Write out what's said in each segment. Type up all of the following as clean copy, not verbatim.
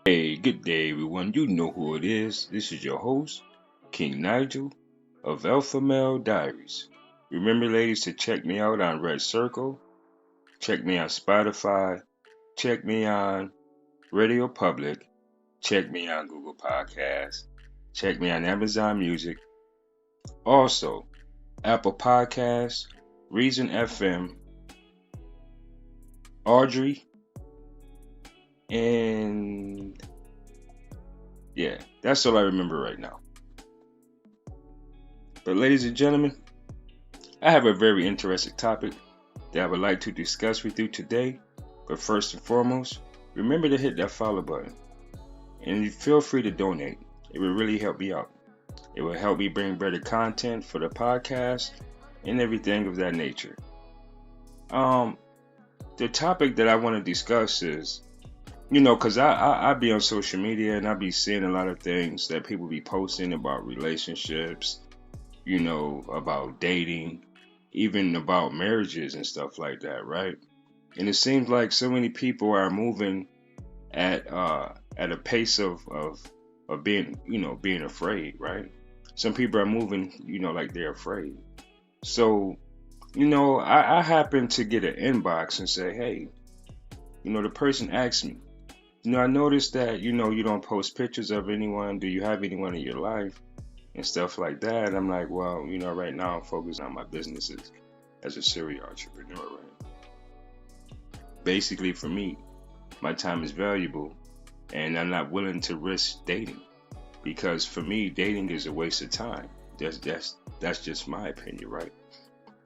Hey, good day, everyone. You know who it is. This is your host, King Nigel of Alpha Male Diaries. Remember, ladies, to check me out on Red Circle, check me on Spotify, check me on Radio Public, check me on Google Podcasts, check me on Amazon Music, also Apple Podcasts, Reason FM, Audrey, and yeah, that's all I remember right now. But, ladies and gentlemen, I have a very interesting topic that I would like to discuss with you today. But first and foremost, remember to hit that follow button and feel free to donate. It will really help me out. It will help me bring better content for the podcast and everything of that nature. Um, the topic that I want to discuss is, because I be on social media and I be seeing a lot of things that people be posting about relationships, about dating, even about marriages and stuff like that, right? And it seems like so many people are moving at a pace of being afraid, right? Some people are moving, like they're afraid. So, I happen to get an inbox and say, hey, the person asked me, I noticed that, you don't post pictures of anyone. Do you have anyone in your life? And stuff like that. And I'm like, well, right now I'm focused on my businesses as a serial entrepreneur, right? Basically, for me, my time is valuable and I'm not willing to risk dating because for me, dating is a waste of time. That's just my opinion, right?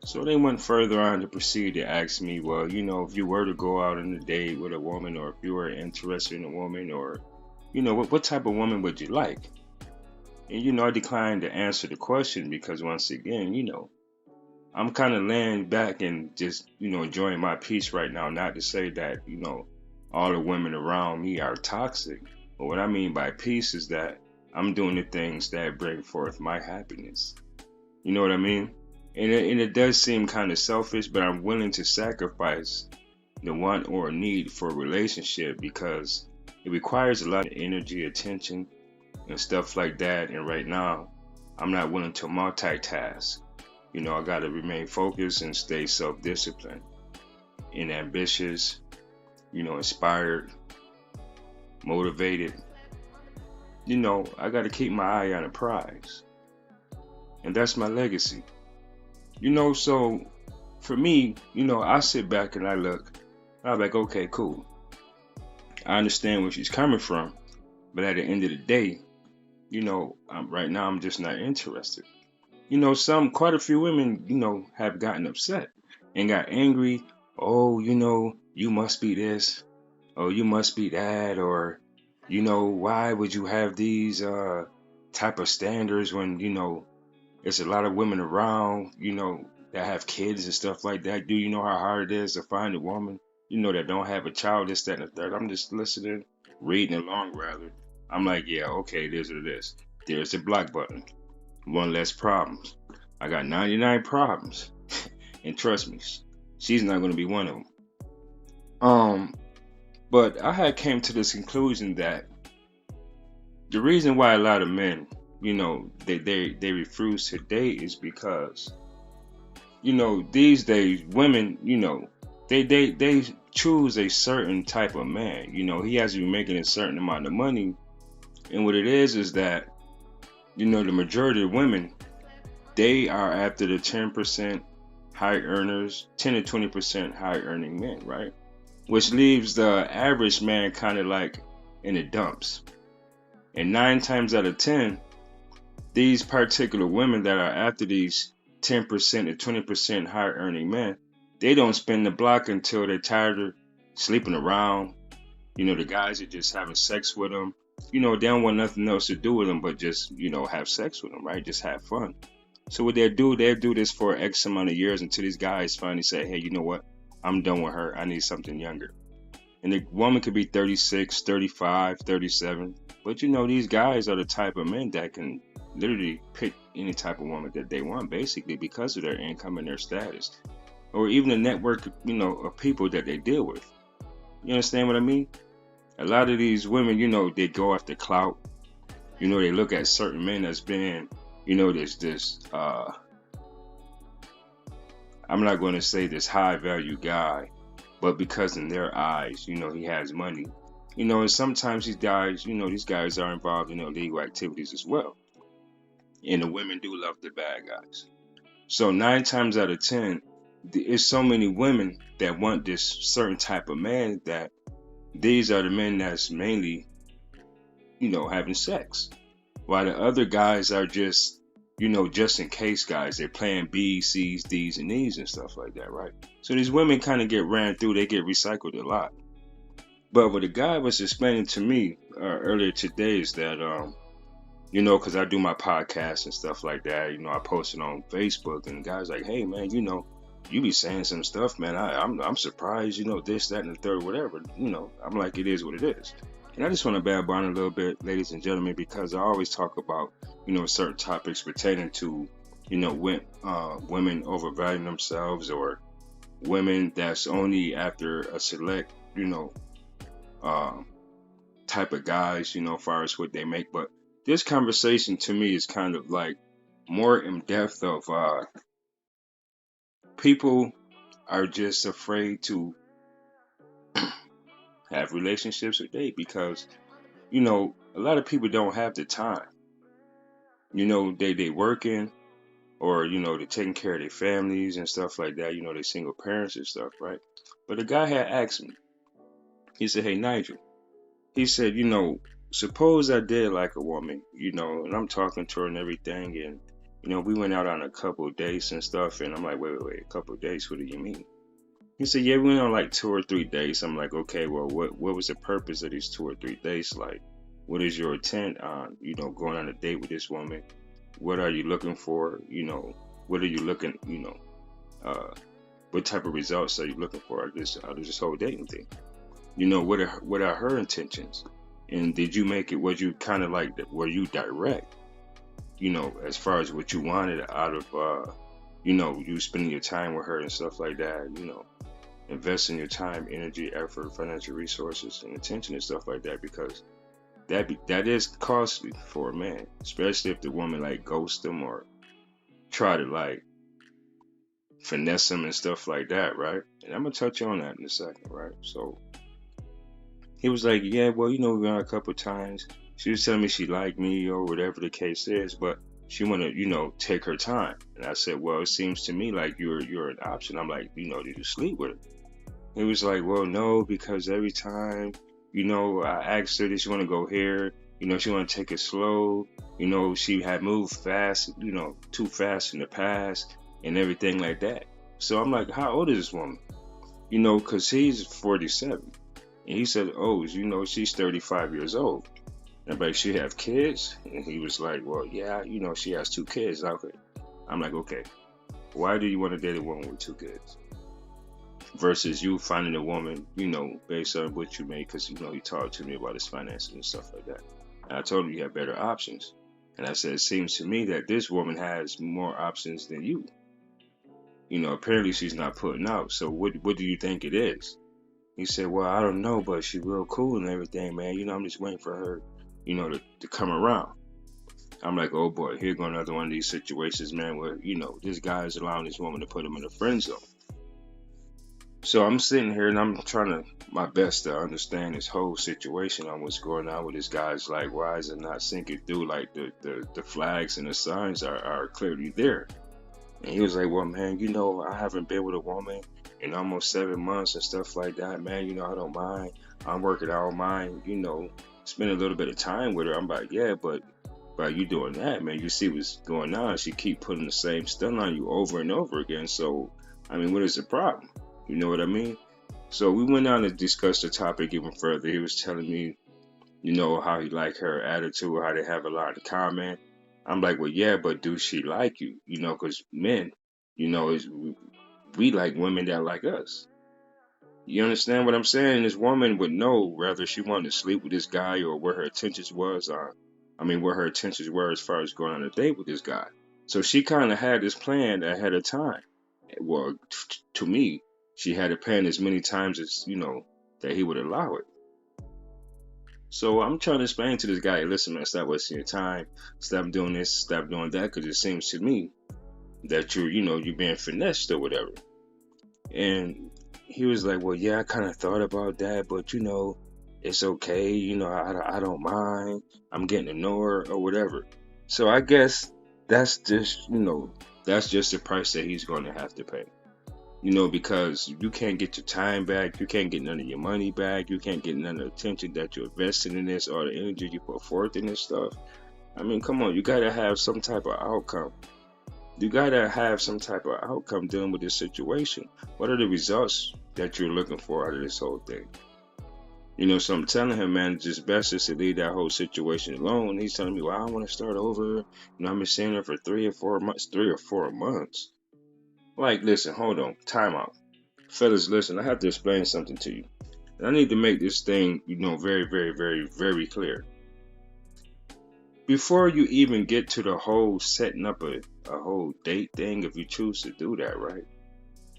So they went further on to proceed to ask me, well, if you were to go out on a date with a woman or if you were interested in a woman or, what type of woman would you like? And, I declined to answer the question because once again, I'm kind of laying back and just, enjoying my peace right now. Not to say that, all the women around me are toxic. But what I mean by peace is that I'm doing the things that bring forth my happiness. You know what I mean? And it does seem kind of selfish, but I'm willing to sacrifice the want or need for a relationship because it requires a lot of energy, attention, and stuff like that. And right now, I'm not willing to multitask. I got to remain focused and stay self-disciplined and ambitious, inspired, motivated. I got to keep my eye on the prize. And that's my legacy. So for me, I sit back and I look. I'm like, okay, cool. I understand where she's coming from. But at the end of the day, right now I'm just not interested. Quite a few women, have gotten upset and got angry. Oh, you must be this, or you must be that, or, why would you have these type of standards when, there's a lot of women around, that have kids and stuff like that. Do you know how hard it is to find a woman, that don't have a child, this, that, and the third? I'm just listening, reading along rather. I'm like, yeah, okay, there's what it is. There's the block button. One less problems. I got 99 problems. And trust me, she's not going to be one of them. But I had came to this conclusion that the reason why a lot of men, they refuse to date is because, these days women, they choose a certain type of man. He has to be making a certain amount of money. And what it is that, the majority of women, they are after the 10% high earners, 10 to 20% high earning men, right? Which leaves the average man kind of like in the dumps. And 9 times out of 10, these particular women that are after these 10% to 20% high earning men, they don't spend the block until they're tired of sleeping around. The guys are just having sex with them. They don't want nothing else to do with them but just, have sex with them, right? Just have fun. So what they'll do this for X amount of years until these guys finally say, hey, you know what? I'm done with her. I need something younger. And the woman could be 36, 35, 37. But these guys are the type of men that can literally pick any type of woman that they want, basically because of their income and their status. Or even the network, of people that they deal with. You understand what I mean? A lot of these women, you know, they go after clout. You know, they look at certain men as being, you know, this I'm not going to say this high value guy, but because in their eyes, you know, he has money. You know, and sometimes these guys, you know, these guys are involved in illegal activities as well. And the women do love the bad guys. So 9 times out of 10, there's so many women that want this certain type of man that these are the men that's mainly, you know, having sex. While the other guys are just, you know, just in case guys. They're playing B's, C's, D's, and E's and stuff like that, right? So these women kind of get ran through. They get recycled a lot. But what the guy was explaining to me earlier today is that, you know, because I do my podcast and stuff like that. You know, I post it on Facebook, and the guy's like, "Hey, man, you know, you be saying some stuff, man. I'm surprised. You know, this, that, and the third, whatever. You know, I'm like, it is what it is." And I just want to bad on a little bit, ladies and gentlemen, because I always talk about, you know, certain topics pertaining to, you know, women overvaluing themselves, or women that's only after a select, you know, uh, type of guys, you know, as far as what they make. But this conversation to me is kind of like more in depth of people are just afraid to have relationships or date because, you know, a lot of people don't have the time. You know, they working, or, you know, they're taking care of their families and stuff like that. You know, they're single parents and stuff, right? But the guy had asked me, he said, "Hey, Nigel," he said, "you know, suppose I did like a woman, you know, and I'm talking to her and everything, and, you know, we went out on a couple of dates and stuff." And I'm like, wait, a couple of dates? What do you mean?" He said, "Yeah, we went on like 2 or 3 dates." I'm like, "Okay, well, what was the purpose of these 2 or 3 dates? Like, what is your intent on, you know, going on a date with this woman? What are you looking for? You know, what are you looking, you know, uh, what type of results are you looking for out of this whole dating thing? You know, what are her intentions? And did you make it? Was you kind of like, were you direct? You know, as far as what you wanted out of, you know, you spending your time with her and stuff like that. You know, investing your time, energy, effort, financial resources, and attention and stuff like that, because that is costly for a man, especially if the woman like ghost him or try to like finesse him and stuff like that, right? And I'm gonna touch on that in a second, right? So he was like, "Yeah, well, you know, we went out a couple of times. She was telling me she liked me or whatever the case is, but she wanna, you know, take her time." And I said, "Well, it seems to me like you're an option." I'm like, "You know, did you sleep with her?" He was like, "Well, no, because every time, you know, I asked her, did she want to go here? You know, she want to take it slow. You know, she had moved fast, you know, too fast in the past and everything like that." So I'm like, "How old is this woman?" You know, because he's 47. And he said, "Oh, you know, she's 35 years old." And I'm like, "She have kids?" And he was like, "Well, yeah, you know, she has 2 kids." Okay. I'm like, "Okay, why do you want to date a woman with 2 kids? Versus you finding a woman, you know, based on what you make," because, you know, he talked to me about his finances and stuff like that. And I told him you have better options. And I said, "It seems to me that this woman has more options than you. You know, apparently she's not putting out. So what do you think it is?" He said, "Well, I don't know, but she's real cool and everything, man. You know, I'm just waiting for her, you know, to come around." I'm like, "Oh boy, here go another one of these situations, man, where, you know, this guy is allowing this woman to put him in a friend zone." So I'm sitting here and I'm trying to my best to understand this whole situation on what's going on with this guy's like, why is it not sinking through? Like the flags and the signs are clearly there. And he was like, "Well, man, you know, I haven't been with a woman in almost 7 months and stuff like that, man. You know, I don't mind. I'm working, I don't mind, you know, spend a little bit of time with her." I'm like, "Yeah, but by you doing that, man, you see what's going on. She keep putting the same stuff on you over and over again. So, I mean, what is the problem?" You know what I mean? So we went on to discuss the topic even further. He was telling me, you know, how he liked her attitude, how they have a lot in common. I'm like, "Well, yeah, but do she like you?" You know, because men, you know, we like women that like us. You understand what I'm saying? This woman would know whether she wanted to sleep with this guy or where her intentions was, I mean, where her intentions were as far as going on a date with this guy. So she kind of had this plan ahead of time. Well, to me, she had it planned as many times as, you know, that he would allow it. So I'm trying to explain to this guy, listen, man, stop wasting your time, stop doing this, stop doing that, because it seems to me that you're being finessed or whatever. And he was like, well, yeah, I kind of thought about that, but it's okay. I don't mind. I'm getting to know her or whatever. So I guess that's just, that's just the price that he's going to have to pay. Because you can't get your time back, you can't get none of your money back, you can't get none of the attention that you invested in this or the energy you put forth in this stuff. I mean, come on, you gotta have some type of outcome. You gotta have some type of outcome dealing with this situation. What are the results that you're looking for out of this whole thing? So I'm telling him, man, just best is to leave that whole situation alone. He's telling me, well, I want to start over. I've been seeing her for 3 or 4 months. 3 or 4 months. Like, listen, hold on, time out. Fellas, listen, I have to explain something to you. And I need to make this thing, very, very, very, very clear. Before you even get to the whole setting up a whole date thing, if you choose to do that, right?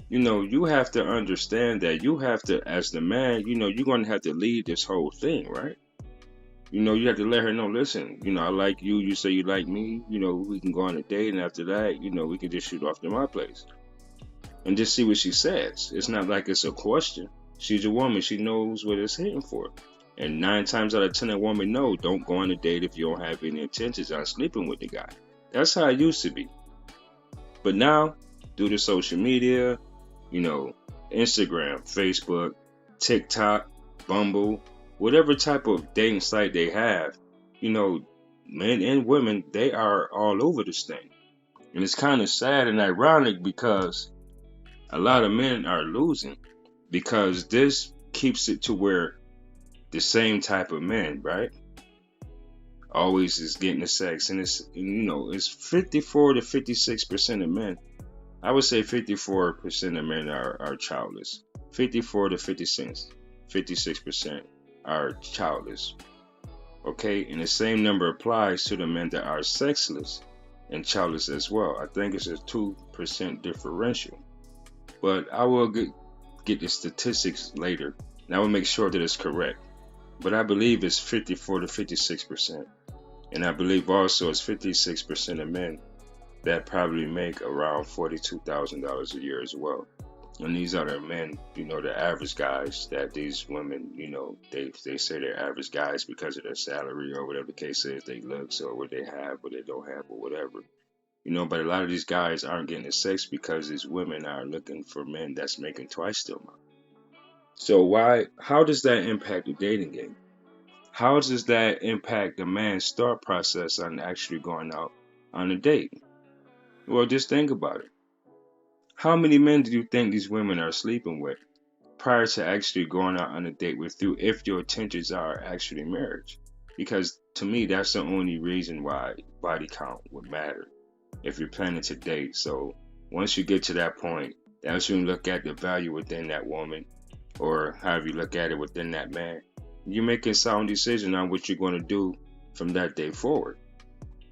You have to understand that you have to, as the man, you're going to have to lead this whole thing, right? You have to let her know, listen, I like you, you say you like me, we can go on a date, and after that, we can just shoot off to my place. And just see what she says. It's not like it's a question. She's a woman, she knows what it's hitting for. And 9 times out of 10, a woman knows, don't go on a date if you don't have any intentions on sleeping with the guy. That's how it used to be. But now, due to social media, Instagram, Facebook, TikTok, Bumble, whatever type of dating site they have, men and women, they are all over this thing. And it's kind of sad and ironic because a lot of men are losing, because this keeps it to where the same type of men, right, always is getting the sex, and it's 54 to 56% of men. I would say 54% of men are childless. 54 to 56% are childless. Okay, and the same number applies to the men that are sexless and childless as well. I think it's a 2% differential. But I will get the statistics later, and I will make sure that it's correct. But I believe it's 54 to 56%. And I believe also it's 56% of men that probably make around $42,000 a year as well. And these are the men, the average guys that these women, they say they're average guys because of their salary or whatever the case is, they looks or what they have, what they don't have or whatever. But a lot of these guys aren't getting the sex because these women are looking for men that's making twice the amount. So how does that impact the dating game? How does that impact the man's thought process on actually going out on a date? Well, just think about it. How many men do you think these women are sleeping with prior to actually going out on a date with you if your intentions are actually marriage? Because to me, that's the only reason why body count would matter if you're planning to date. So once you get to that point, that's when you look at the value within that woman, or however you look at it within that man. You make a sound decision on what you're going to do from that day forward.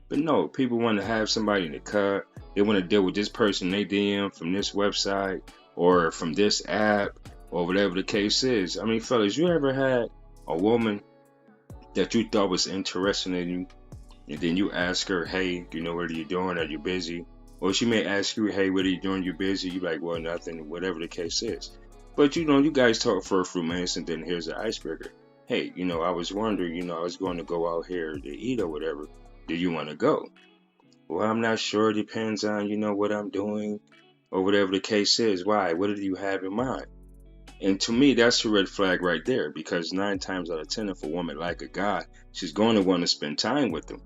But no, people want to have somebody in the cut. They want to deal with this person they DM from this website or from this app or whatever the case is. I mean, fellas, you ever had a woman that you thought was interested in you, and then you ask her, hey, what are you doing? Are you busy? Or she may ask you, hey, what are you doing? You busy? You like, well, nothing, whatever the case is. But you guys talk for a few minutes, and then here's the icebreaker. Hey, I was wondering, I was going to go out here to eat or whatever. Do you want to go? Well, I'm not sure. It depends on, what I'm doing or whatever the case is. Why? What do you have in mind? And to me, that's a red flag right there, because 9 times out of 10, if a woman like a guy, she's going to want to spend time with him.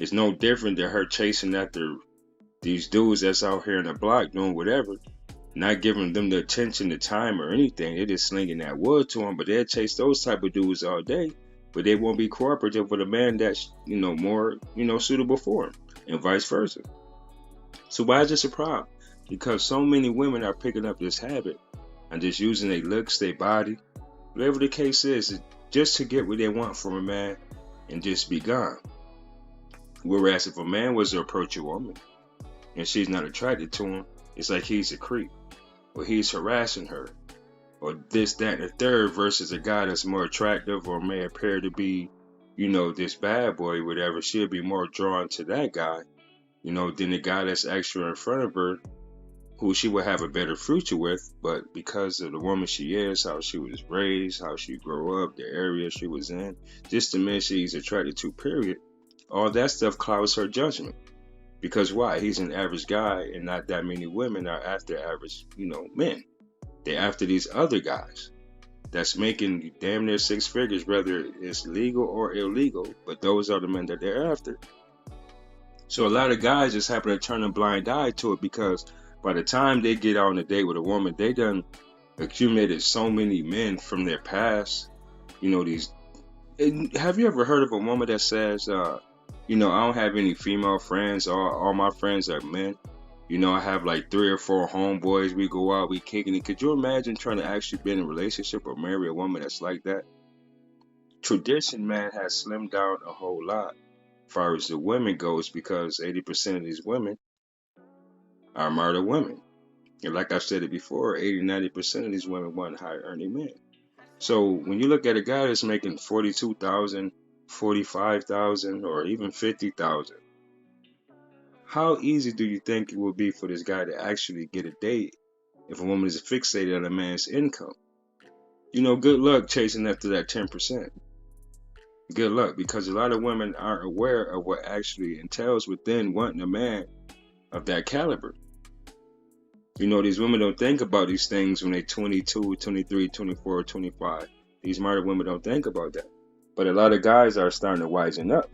It's no different than her chasing after these dudes that's out here in the block doing whatever, not giving them the attention, the time, or anything. They're just slinging that wood to them, but they'll chase those type of dudes all day. But they won't be cooperative with a man that's, more, suitable for him, and vice versa. So why is this a problem? Because so many women are picking up this habit and just using their looks, their body, whatever the case is just to get what they want from a man and just be gone. Whereas if a man was to approach a woman and she's not attracted to him, it's like he's a creep, or he's harassing her, or this, that, and the third, versus a guy that's more attractive or may appear to be, this bad boy, whatever. She'll be more drawn to that guy, than the guy that's actually in front of her, who she would have a better future with. But because of the woman she is, how she was raised, how she grew up, the area she was in, just the men she's attracted to, period, all that stuff clouds her judgment. Because why? He's an average guy, and not that many women are after average, men. They're after these other guys that's making damn near six figures, whether it's legal or illegal, but those are the men that they're after. So a lot of guys just happen to turn a blind eye to it, because by the time they get on a date with a woman, they done accumulated so many men from their past. Have you ever heard of a woman that says, I don't have any female friends, all my friends are men? I have like 3 or 4 homeboys. We go out, we kicking it. Could you imagine trying to actually be in a relationship or marry a woman that's like that? Tradition, man, has slimmed down a whole lot as far as the women goes, because 80% of these women are murder women. And like I've said it before, 80-90% of these women want high earning men. So when you look at a guy that's making 42,000, 45,000, or even 50,000, how easy do you think it will be for this guy to actually get a date if a woman is fixated on a man's income? Good luck chasing after that 10%. Good luck, because a lot of women aren't aware of what actually entails within wanting a man of that caliber. These women don't think about these things when they're 22, 23, 24, 25. These modern women don't think about that. But a lot of guys are starting to wisen up.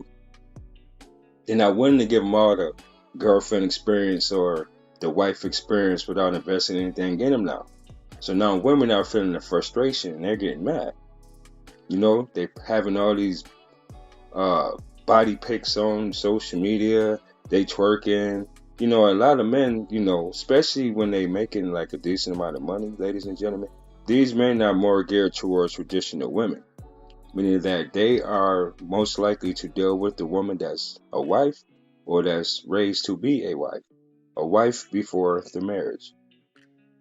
They're not willing to give them all the girlfriend experience or the wife experience without investing anything in them now. So now women are feeling the frustration and they're getting mad. They're having all these body pics on social media. They twerking. A lot of men, especially when they making like a decent amount of money, ladies and gentlemen, these men are more geared towards traditional women, meaning that they are most likely to deal with the woman that's a wife or that's raised to be a wife before the marriage.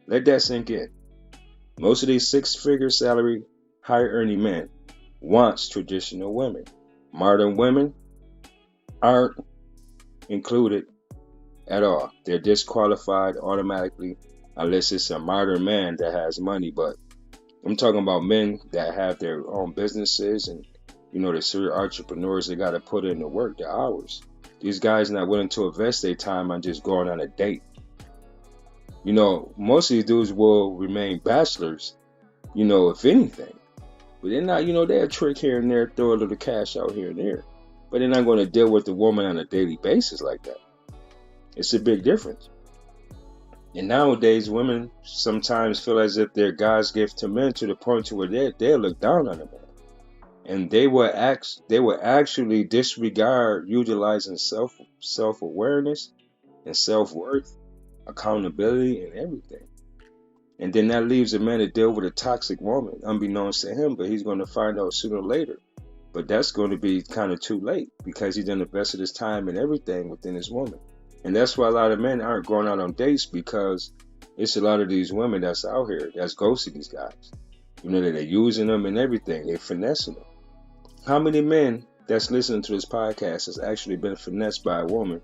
Let that sink in. Most of these 6-figure salary, high earning men wants traditional women. Modern women aren't included at all. They're disqualified automatically unless it's a modern man that has money. But I'm talking about men that have their own businesses and, they're serial entrepreneurs. They got to put in the work, the hours. These guys not willing to invest their time on just going on a date. Most of these dudes will remain bachelors, if anything. But they're not, they're a trick here and there, throw a little cash out here and there. But they're not going to deal with the woman on a daily basis like that. It's a big difference. And nowadays, women sometimes feel as if they're God's gift to men, to the point to where they look down on a man. And they will actually disregard utilizing self-awareness and self-worth, accountability, and everything. And then that leaves a man to deal with a toxic woman, unbeknownst to him, but he's going to find out sooner or later. But that's going to be kind of too late, because he done invested his time and everything within his woman. And that's why a lot of men aren't going out on dates, because it's a lot of these women that's out here that's ghosting these guys. That they're using them and everything. They're finessing them. How many men that's listening to this podcast has actually been finessed by a woman,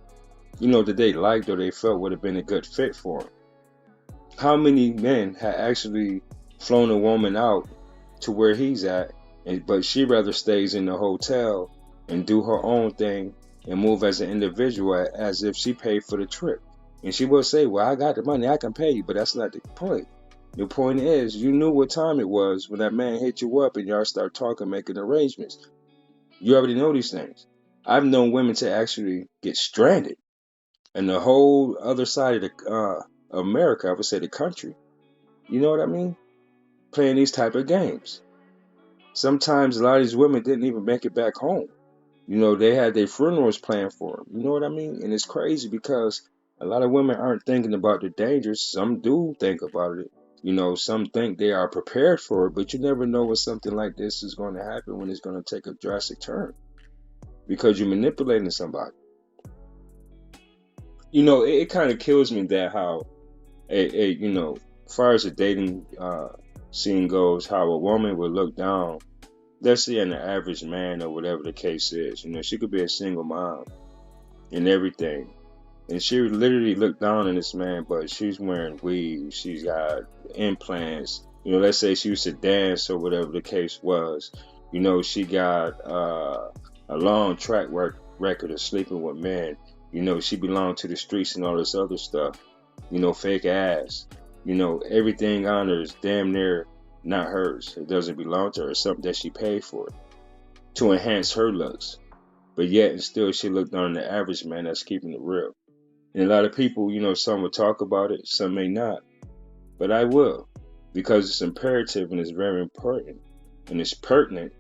that they liked or they felt would have been a good fit for them? How many men have actually flown a woman out to where he's at, but she rather stays in the hotel and do her own thing and move as an individual as if she paid for the trip? And she will say, well, I got the money, I can pay you, but that's not the point. The point is, you knew what time it was when that man hit you up and y'all start talking, making arrangements. You already know these things. I've known women to actually get stranded in the whole other side of the America, I would say the country. You know what I mean? Playing these type of games. Sometimes a lot of these women didn't even make it back home. They had their funerals planned for them. You know what I mean? And it's crazy because a lot of women aren't thinking about the dangers. Some do think about it. Some think they are prepared for it, but you never know when something like this is going to happen, when it's going to take a drastic turn, because you're manipulating somebody. It kind of kills me that how, as far as the dating scene goes, how a woman would look down, let's say, an average man or whatever the case is. She could be a single mom and everything. And she would literally look down on this man, but she's wearing weaves, she's got implants. Let's say she used to dance or whatever the case was. She got a long track record of sleeping with men. She belonged to the streets and all this other stuff. Fake ass. Everything on her is damn near not hers. It doesn't belong to her. It's something that she paid for to enhance her looks. But yet and still she looked on the average man that's keeping it real. And a lot of people, some will talk about it, some may not. But I will. Because it's imperative and it's very important. And it's pertinent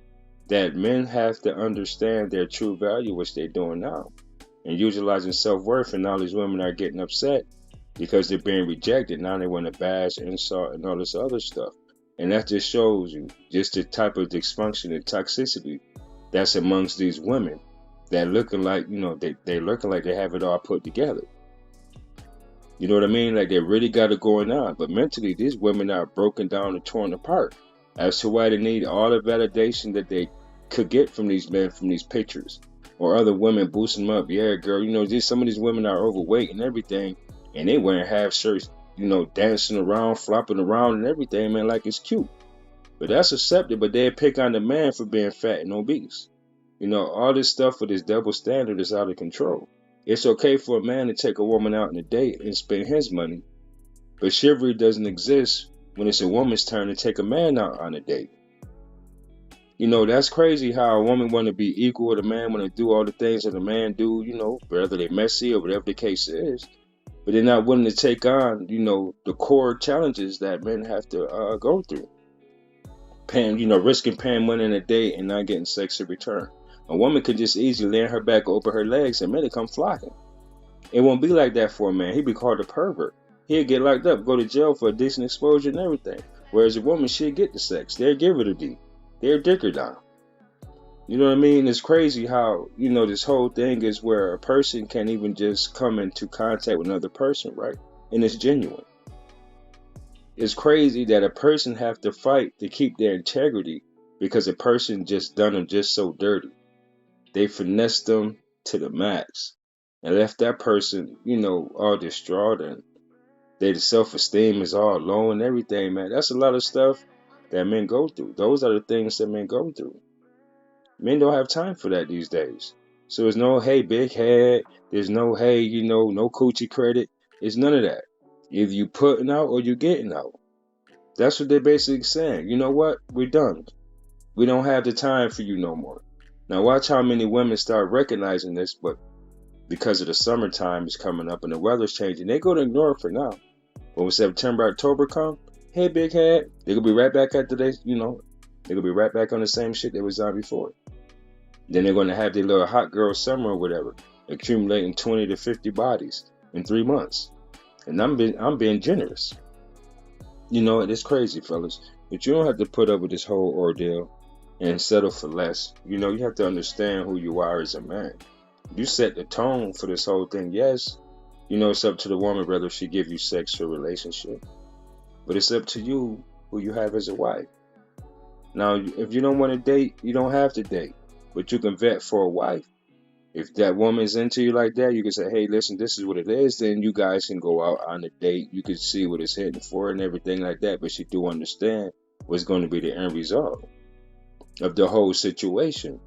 that men have to understand their true value, which they're doing now. And utilizing self-worth, and all these women are getting upset because they're being rejected. Now they want to bash, insult, and all this other stuff. And that just shows you just the type of dysfunction and toxicity that's amongst these women that looking like, they're looking like they have it all put together. You know what I mean? Like they really got it going on. But mentally, these women are broken down and torn apart as to why they need all the validation that they could get from these men, from these pictures. Or other women boosting them up. Yeah, girl, some of these women are overweight and everything. And they wearing half shirts, dancing around, flopping around and everything, man, like it's cute. But that's accepted, but they pick on the man for being fat and obese. All this stuff with this double standard is out of control. It's okay for a man to take a woman out on a date and spend his money, but chivalry doesn't exist when it's a woman's turn to take a man out on a date. That's crazy how a woman want to be equal with a man, want to do all the things that a man do, whether they're messy or whatever the case is. But they're not willing to take on, the core challenges that men have to go through. Risking paying money in a date and not getting sex in return. A woman could just easily lay her back over her legs and men will come flocking. It won't be like that for a man. He'd be called a pervert. He'll get locked up, go to jail for indecent exposure and everything. Whereas a woman, she'll get the sex. They'll give her the D. They'll dick her down. You know what I mean? It's crazy how, this whole thing is where a person can't even just come into contact with another person, right? And it's genuine. It's crazy that a person have to fight to keep their integrity because a person just done them just so dirty. They finessed them to the max and left that person, all distraught, and their self-esteem is all low and everything, man. That's a lot of stuff that men go through. Those are the things that men go through. Men don't have time for that these days. So there's no, hey, big head. There's no, hey, no coochie credit. It's none of that. Either you putting out or you getting out. That's what they're basically saying. You know what? We're done. We don't have the time for you no more. Now watch how many women start recognizing this, but because of the summertime is coming up and the weather's changing, they go to ignore it for now. But when September, October come, hey, big head, they're going to be right back after they, they're going to be right back on the same shit they was on before. Then they're going to have their little hot girl summer or whatever, accumulating 20 to 50 bodies in 3 months. And I'm being generous. It's crazy, fellas. But you don't have to put up with this whole ordeal and settle for less. You have to understand who you are as a man. You set the tone for this whole thing. Yes, it's up to the woman whether she give you sex or relationship. But it's up to you who you have as a wife. Now, if you don't want to date, you don't have to date. But you can vet for a wife. If that woman's into you like that, you can say, hey, listen, this is what it is. Then you guys can go out on a date. You can see what it's hitting for and everything like that. But she do understand what's going to be the end result of the whole situation.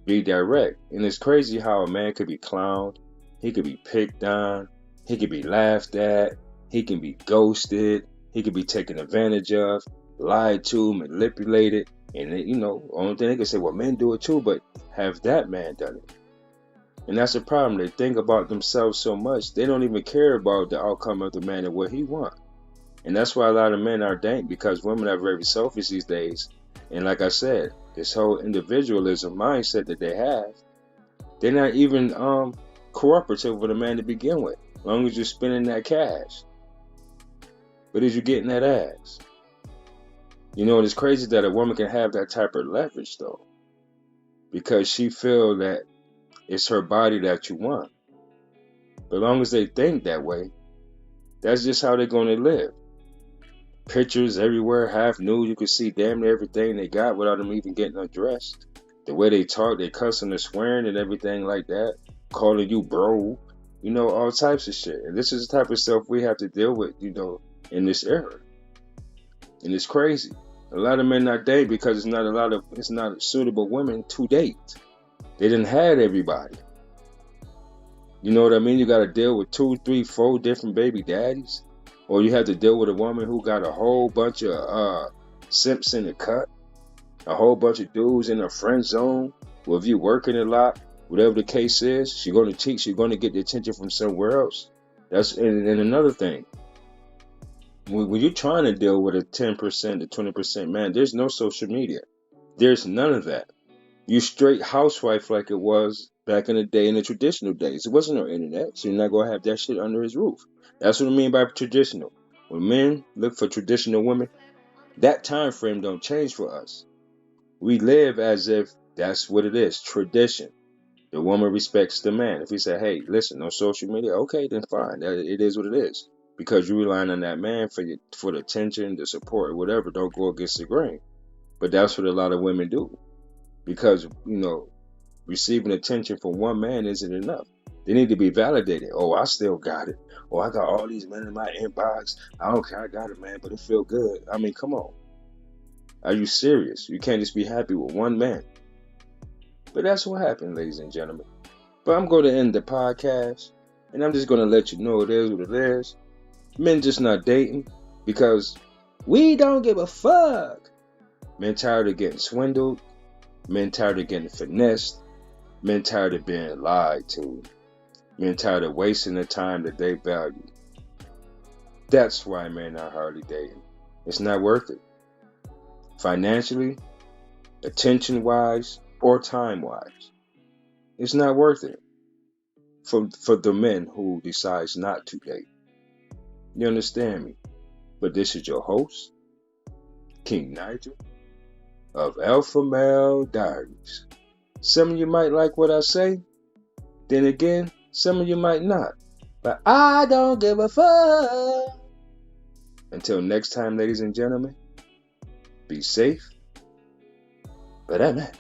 Be direct. And it's crazy how a man could be clowned. He could be picked on. He could be laughed at. He can be ghosted. He could be taken advantage of, lied to, manipulated. And, only thing they can say, well, men do it too. But have that man done it? And that's the problem. They think about themselves so much, they don't even care about the outcome of the man and what he wants. And that's why a lot of men are dank, because women are very selfish these days. And like I said, this whole individualism mindset that they have, they're not even cooperative with a man to begin with, as long as you're spending that cash. But is you getting that ass? And it's crazy that a woman can have that type of leverage, though, because she feel that it's her body that you want. But as long as they think that way, that's just how they're going to live. Pictures everywhere, half nude. You could see damn near everything they got without them even getting undressed. The way they talk, they cussing and swearing and everything like that, calling you bro, all types of shit. And this is the type of stuff we have to deal with, in this era. And it's crazy. A lot of men not date because it's not suitable women to date. They didn't have everybody. You know what I mean? You got to deal with 2, 3, 4 different baby daddies. Or you have to deal with a woman who got a whole bunch of simps in the cut. A whole bunch of dudes in a friend zone. Well, if you're working a lot, whatever the case is, she's going to cheat. She's going to get the attention from somewhere else. And another thing. When you're trying to deal with a 10% to 20% man, there's no social media. There's none of that. You straight housewife like it was back in the day, in the traditional days. It wasn't no internet, so you're not going to have that shit under his roof. That's what I mean by traditional. When men look for traditional women, that time frame don't change for us. We live as if that's what it is, tradition. The woman respects the man. If he say, hey, listen, no social media, okay, then fine. It is what it is. Because you're relying on that man for the attention, the support, whatever. Don't go against the grain. But that's what a lot of women do. Because, receiving attention from one man isn't enough. They need to be validated. Oh, I still got it. Oh, I got all these men in my inbox. I don't care, I got it, man, but it feel good. I mean, come on. Are you serious? You can't just be happy with one man. But that's what happened, ladies and gentlemen. But I'm going to end the podcast, and I'm just going to let you know it is what it is. Men just not dating because we don't give a fuck. Men tired of getting swindled. Men tired of getting finessed. Men tired of being lied to. Men tired of wasting the time that they value. That's why men are hardly dating. It's not worth it. Financially, attention-wise, or time-wise. It's not worth it for the men who decides not to date. You understand me? But this is your host, King Nigel, of Alpha Male Diaries. Some of you might like what I say. Then again, some of you might not. But I don't give a fuck. Until next time, ladies and gentlemen, be safe. But I'm not.